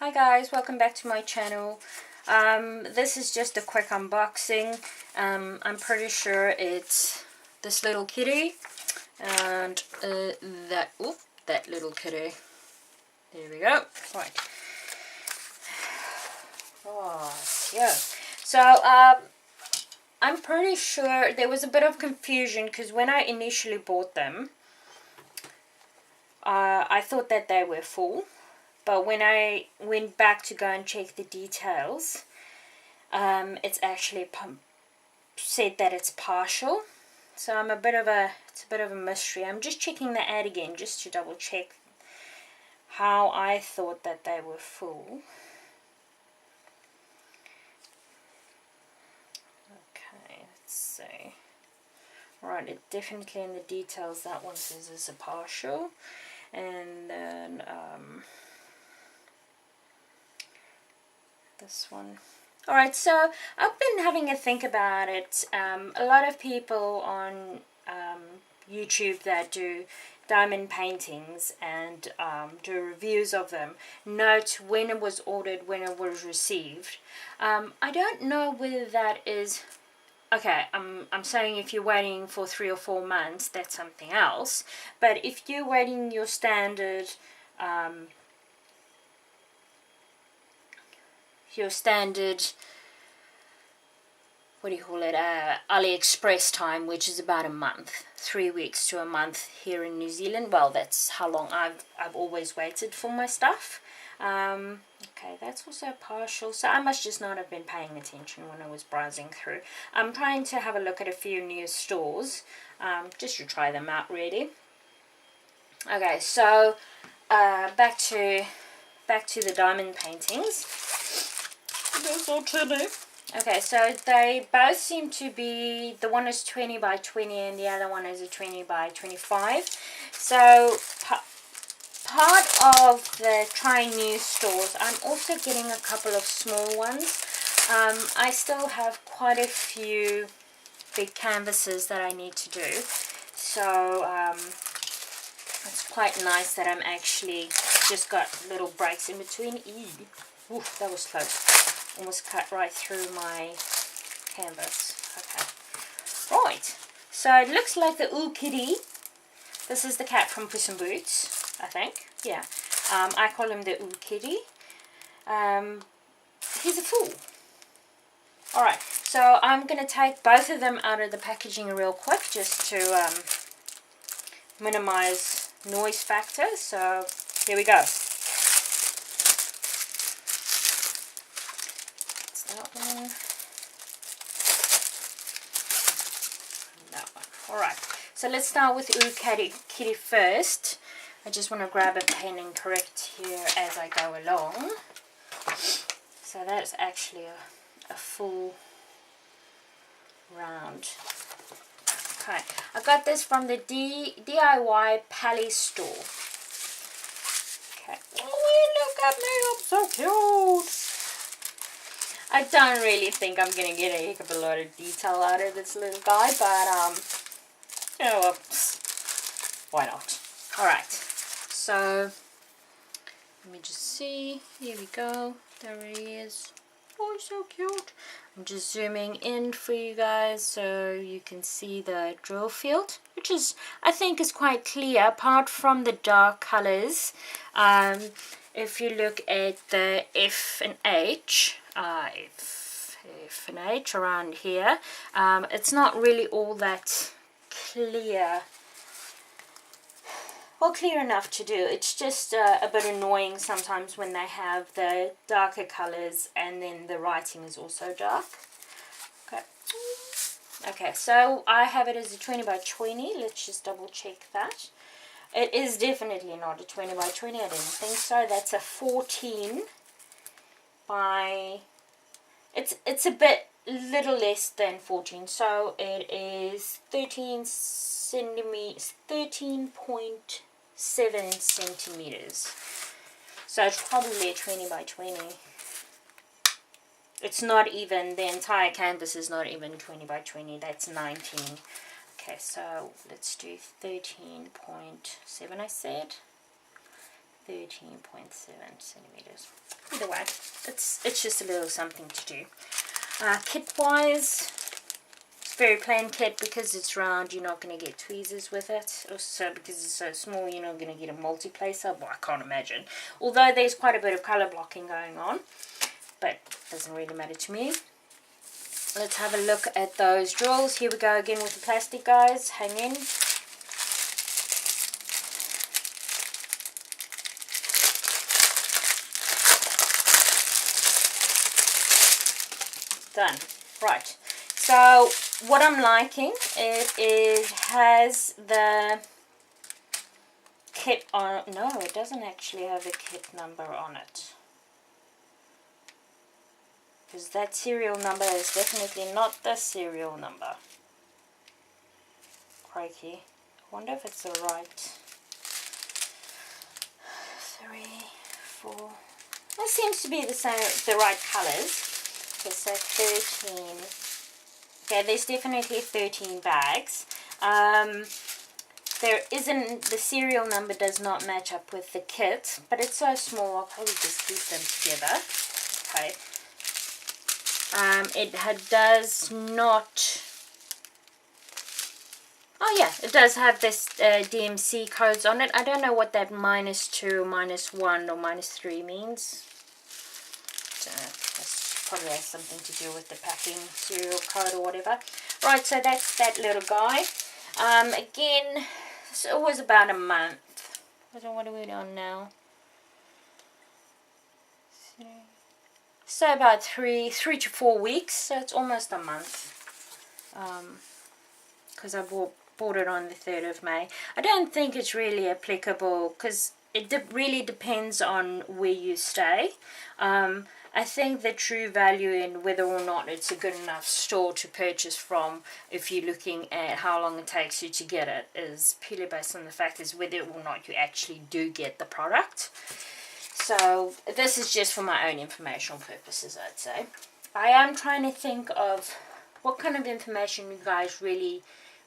Hi guys, welcome back to my channel. This is just a quick unboxing. I'm pretty sure it's this little kitty and that little kitty. There we go. Right. Oh, yeah. So I'm pretty sure there was a bit of confusion because when I initially bought them, I thought that they were full. But when I went back to go and check the details, it's actually said that it's partial. So it's a bit of a mystery. I'm just checking the ad again just to double check how I thought that they were full. Okay, let's see. Right, it definitely in the details that one says it's a partial, and then this one. Alright, so I've been having a think about it. A lot of people on YouTube that do diamond paintings and do reviews of them note when it was ordered, when it was received. I don't know whether that is... Okay, I'm saying if you're waiting for 3 or 4 months, that's something else. But if you're waiting your standard... what do you call it, AliExpress time, which is about a month, 3 weeks to a month here in New Zealand. Well, that's how long I've always waited for my stuff. Okay, that's also partial, so I must just not have been paying attention when I was browsing through. I'm trying to have a look at a few new stores, just to try them out really. Okay, so back to the diamond paintings. Okay, so they both seem to be, the one is 20 by 20 and the other one is a 20 by 25. So part of the try new stores, I'm also getting a couple of small ones. I still have quite a few big canvases that I need to do. So it's quite nice that I'm actually just got little breaks in between. Ew. Oof, that was close. Almost cut right through my canvas. Okay. Right. So it looks like the Oooh Kitty. This is the cat from Puss in Boots, I think. Yeah. I call him the Oooh Kitty. He's a fool. Alright. So I'm going to take both of them out of the packaging real quick just to minimize noise factor. So here we go. That one. That one. Alright, so let's start with Oooh Kitty first. I just want to grab a pen and correct here as I go along. So that's actually a full round. Okay, I got this from the DiyPaly store. Okay. Oh, look at me, I'm so cute. I don't really think I'm going to get a heck of a lot of detail out of this little guy, but, you know, why not? Alright, so, let me just see. Here we go. There he is. Oh, he's so cute. I'm just zooming in for you guys so you can see the drill field, which is, I think, is quite clear, apart from the dark colors. If you look at the F and H, F and H around here, it's not really all that clear. Well, clear enough to do. It's just a bit annoying sometimes when they have the darker colors and then the writing is also dark. Okay. Okay, so I have it as a 20 by 20. Let's just double check that. It is definitely not a 20 by 20. I didn't think so. That's a 14 by... It's a bit little less than 14. So it is 13 centimeters, 13.7 centimeters. So it's probably a 20 by 20. It's not even, the entire canvas is not even 20 by 20. That's 19. Okay, so let's do 13.7, I said. 13.7 centimeters. Either way, it's just a little something to do. Kit wise, it's very plain kit. Because it's round, you're not going to get tweezers with it. Also, because it's so small, you're not going to get a multi-placer. Well, I can't imagine. Although there's quite a bit of color blocking going on, but it doesn't really matter to me. Let's have a look at those drills. Here we go again with the plastic, guys. Hang in. Done. Right. So what I'm liking, it has the kit on. No, it doesn't actually have a kit number on it. Because that serial number is definitely not the serial number. Crikey. I wonder if it's the right. 3, 4. It seems to be the same, the right colors. Okay, so 13. Okay, there's definitely 13 bags. There isn't, the serial number does not match up with the kit, but it's so small, I'll probably just keep them together. Okay. It does not. Oh yeah, it does have this DMC codes on it. I don't know what that -2, -1, or -3 means. That probably has something to do with the packing serial code or whatever. Right, so that's that little guy. Again, it's always about a month. What are we on now? So about 3 to 4 weeks, so it's almost a month. Because I bought it on the 3rd of May. I don't think it's really applicable because it really depends on where you stay. I think the true value in whether or not it's a good enough store to purchase from, if you're looking at how long it takes you to get it, is purely based on the fact is whether or not you actually do get the product. So this is just for my own informational purposes, I'd say. I am trying to think of what kind of information you guys really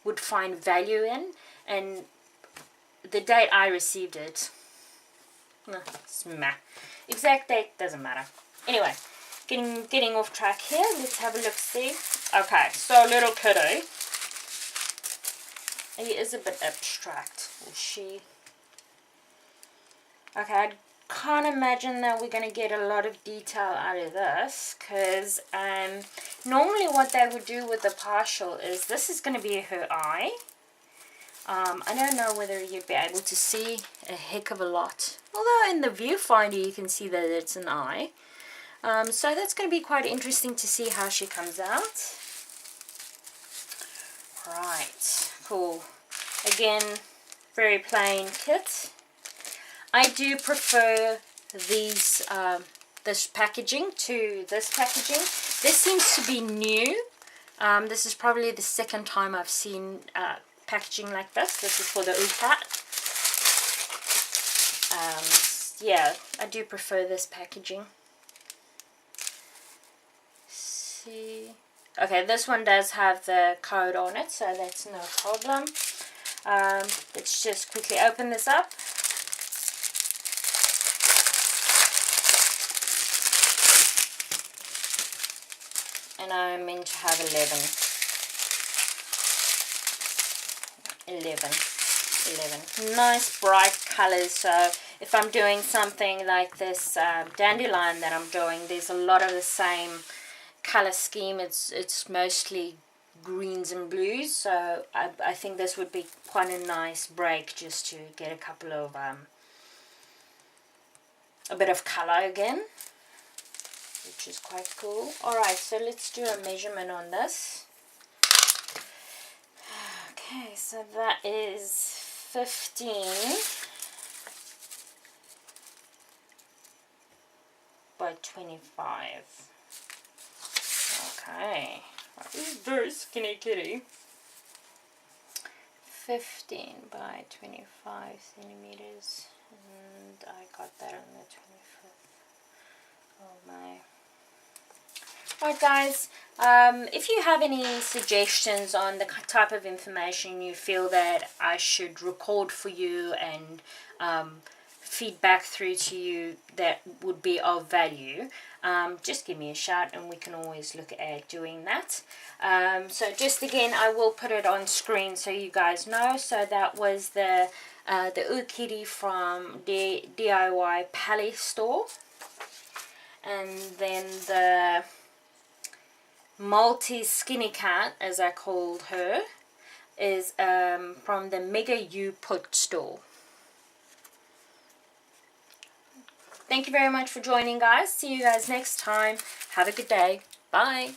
would find value in, and the date I received it, it's meh. Exact date doesn't matter. Anyway, getting off track here. Let's have a look, see. Okay, so little kiddo. He is a bit abstract, or she. Okay, I can't imagine that we're going to get a lot of detail out of this, because normally what they would do with the partial is, this is going to be her eye. I don't know whether you'd be able to see a heck of a lot, although in the viewfinder you can see that it's an eye. So that's going to be quite interesting to see how she comes out. Right, cool. Again, very plain kit. I do prefer these this packaging to this packaging. This seems to be new. This is probably the second time I've seen packaging like this. This is for the Oooh Cat. Yeah, I do prefer this packaging. See. Okay, this one does have the code on it, so that's no problem. Let's just quickly open this up. And I'm meant to have 11. Nice bright colors. So if I'm doing something like this dandelion that I'm doing, there's a lot of the same color scheme. It's mostly greens and blues, so I think this would be quite a nice break just to get a couple of a bit of color again, which is quite cool. Alright, so let's do a measurement on this. Okay, so that is 15 by 25. Okay, this is very skinny kitty. 15 by 25 centimeters, and I got that on the 25th. Oh my. Alright guys, if you have any suggestions on the type of information you feel that I should record for you and feedback through to you that would be of value, just give me a shout and we can always look at doing that. So just again, I will put it on screen so you guys know. So that was the Oooh Kitty from the DiyPaly store, and then the multi skinny cat, as I called her, is from the Megayouput store. Thank you very much for joining, guys. See you guys next time. Have a good day. Bye.